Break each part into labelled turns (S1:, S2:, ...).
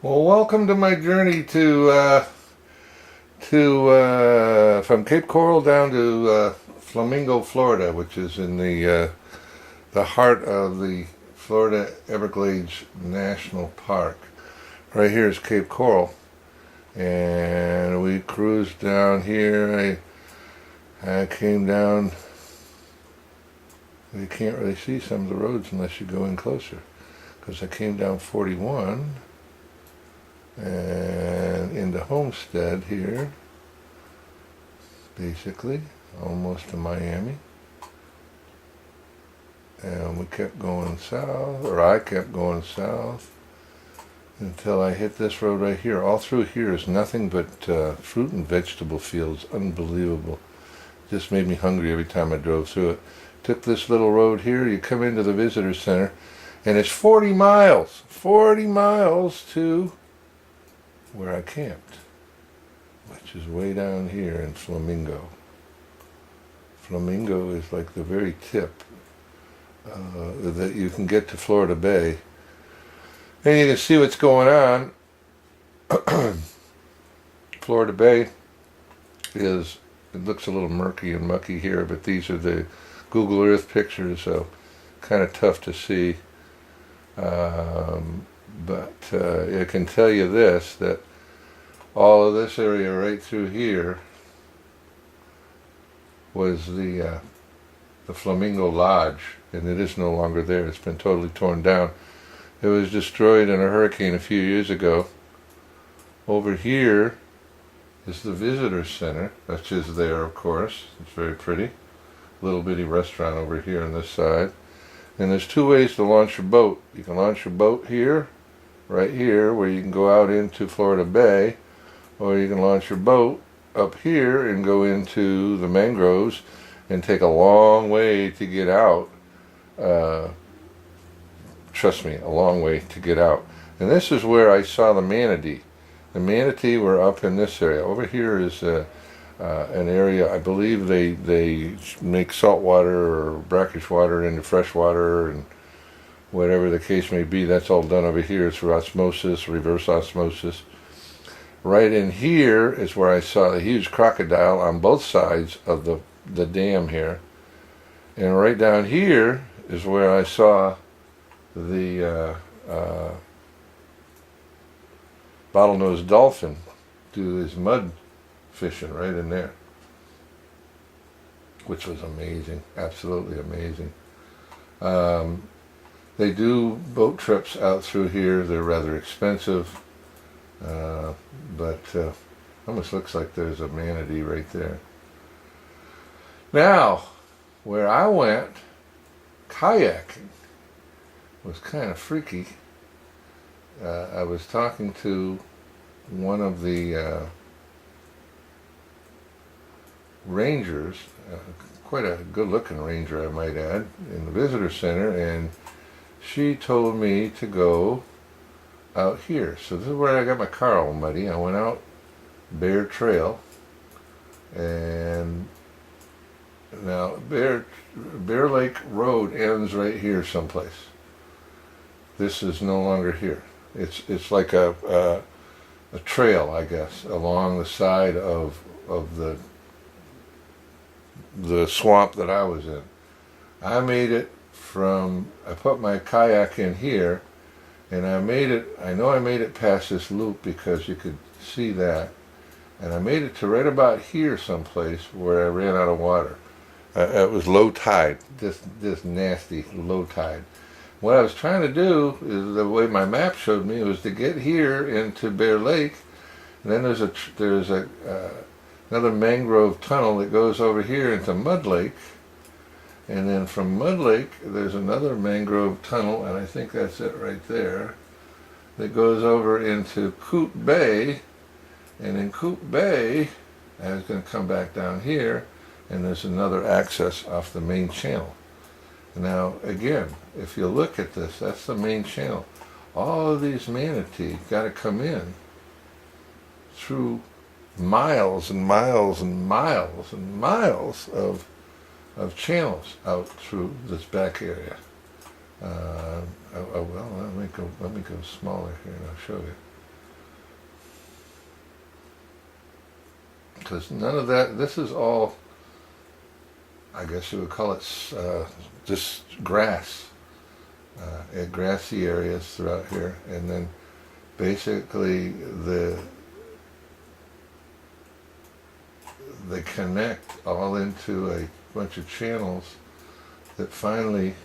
S1: Well, welcome to my journey from Cape Coral down to Flamingo, Florida, which is in the heart of the Florida Everglades National Park. Right here is Cape Coral, and we cruised down here. I came down. You can't really see some of the roads unless you go in closer, because I came down 41 and into Homestead here, basically almost to Miami, and we kept going south, or I kept going south until I hit this road right here. All through here is nothing but fruit and vegetable fields. Unbelievable. Just made me hungry every time I drove through it. Took this little road here. You come into the visitor center, and it's 40 miles to where I camped, which is way down here in Flamingo. Flamingo is like the very tip that you can get to Florida Bay, and you can see what's going on. Florida Bay is, it looks a little murky and mucky here, but these are the Google Earth pictures, so kind of tough to see. But I can tell you this, that all of this area right through here was the Flamingo Lodge, and it is no longer there. It's been totally torn down. It was destroyed in a hurricane a few years ago. Over here is the visitor center, which is there, of course. It's very pretty. Little bitty restaurant over here on this side. And there's two ways to launch your boat. You can launch your boat here, right here, where you can go out into Florida Bay, or you can launch your boat up here and go into the mangroves and take a long way to get out. Trust me, a long way to get out. And this is where I saw the manatee. The manatee were up in this area. Over here is an area, I believe they make salt water or brackish water into fresh water, and whatever the case may be, that's all done over here through osmosis, reverse osmosis. Right in here is where I saw a huge crocodile on both sides of the dam here. And right down here is where I saw the bottlenose dolphin do his mud fishing right in there, which was amazing, absolutely amazing. They do boat trips out through here. They're rather expensive, but almost looks like there's a manatee right there. Now, where I went kayaking was kind of freaky. I was talking to one of the rangers, quite a good-looking ranger, I might add, in the visitor center, and she told me to go out here. So this is where I got my car all muddy. I went out Bear Trail, and now Bear Lake Road ends right here someplace. This is no longer here. It's like a trail, I guess, along the side of the swamp that I was in. I made it I put my kayak in here, and I know I made it past this loop because you could see that, and I made it to right about here someplace where I ran out of water. It was low tide, this nasty low tide. What I was trying to do, is the way my map showed me, was to get here into Bear Lake, and then there's another mangrove tunnel that goes over here into Mud Lake, and then from Mud Lake there's another mangrove tunnel, and I think that's it right there, that goes over into Coop Bay, and in Coop Bay I was going to come back down here, and there's another access off the main channel. Now again, if you look at this, that's the main channel. All of these manatee got to come in through miles and miles and miles and miles of channels out through this back area. Well, let me go smaller here and I'll show you. because none of that, this is all, I guess you would call it just grass, grassy areas throughout here, and then basically they connect all into a bunch of channels that finally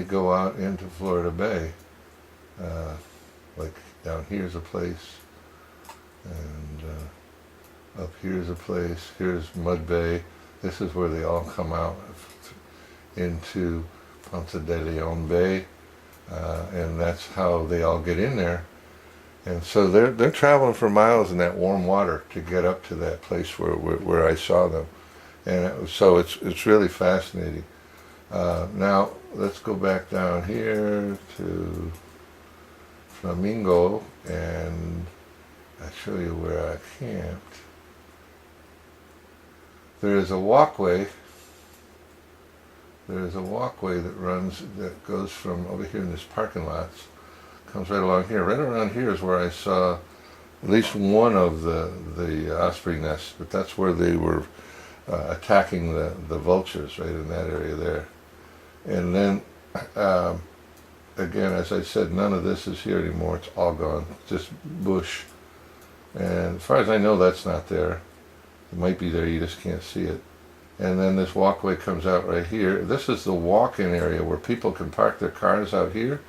S1: go out into Florida Bay. Like down here's a place, and up here's a place. Here's Mud Bay. This is where they all come out into Ponce de Leon Bay, and that's how they all get in there. And so they're traveling for miles in that warm water to get up to that place where I saw them, and so it's really fascinating. Now let's go back down here to Flamingo, and I'll show you where I camped. There is a walkway. There is a walkway that goes from over here in this parking lot, comes right along here. Right around here is where I saw at least one of the osprey nests, but that's where they were attacking the vultures, right in that area there. And then again, as I said, none of this is here anymore. It's all gone, just bush. And as far as I know, that's not there. It might be there, you just can't see it. And then this walkway comes out right here. This is the walk-in area where people can park their cars out here.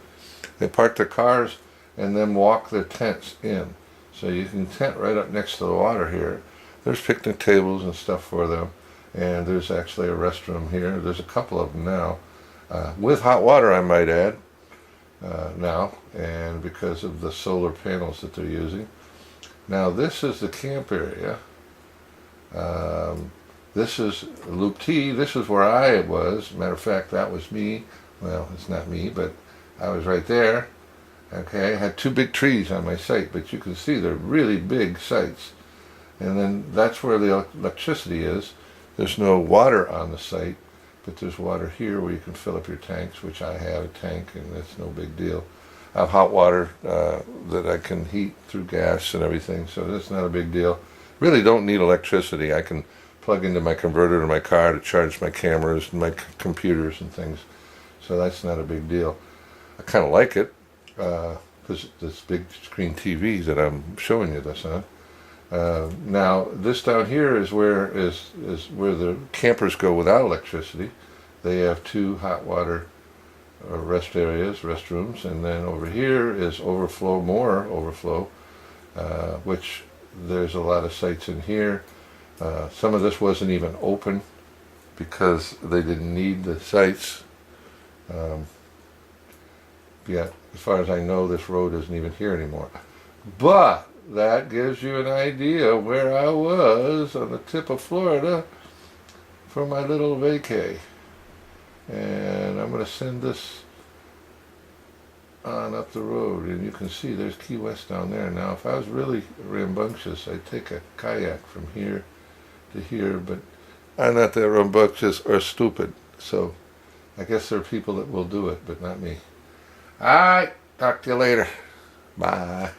S1: They park their cars and then walk their tents in. So you can tent right up next to the water here. There's picnic tables and stuff for them. And there's actually a restroom here. There's a couple of them now. With hot water, I might add, now, and because of the solar panels that they're using. Now this is the camp area. This is Loop T. This is where I was. Matter of fact, that was me. Well, it's not me, but I was right there. Okay, I had two big trees on my site, but you can see they're really big sites. And then that's where the electricity is. There's no water on the site, but there's water here where you can fill up your tanks, which I have a tank, and that's no big deal. I have hot water that I can heat through gas and everything, so that's not a big deal. Really don't need electricity. I can plug into my converter to my car to charge my cameras and my computers and things, so that's not a big deal. I kind of like it because this big screen TV that I'm showing you this on. Now this down here is where the campers go without electricity. They have two hot water rest areas, restrooms, and then over here is more overflow, which there's a lot of sites in here. Some of this wasn't even open because they didn't need the sites. Yet, as far as I know, this road isn't even here anymore. But that gives you an idea where I was on the tip of Florida for my little vacay. And I'm going to send this on up the road, and you can see there's Key West down there. Now, if I was really rambunctious, I'd take a kayak from here to here, but I'm not that rambunctious or stupid, so I guess there are people that will do it, but not me. Alright, talk to you later. Bye.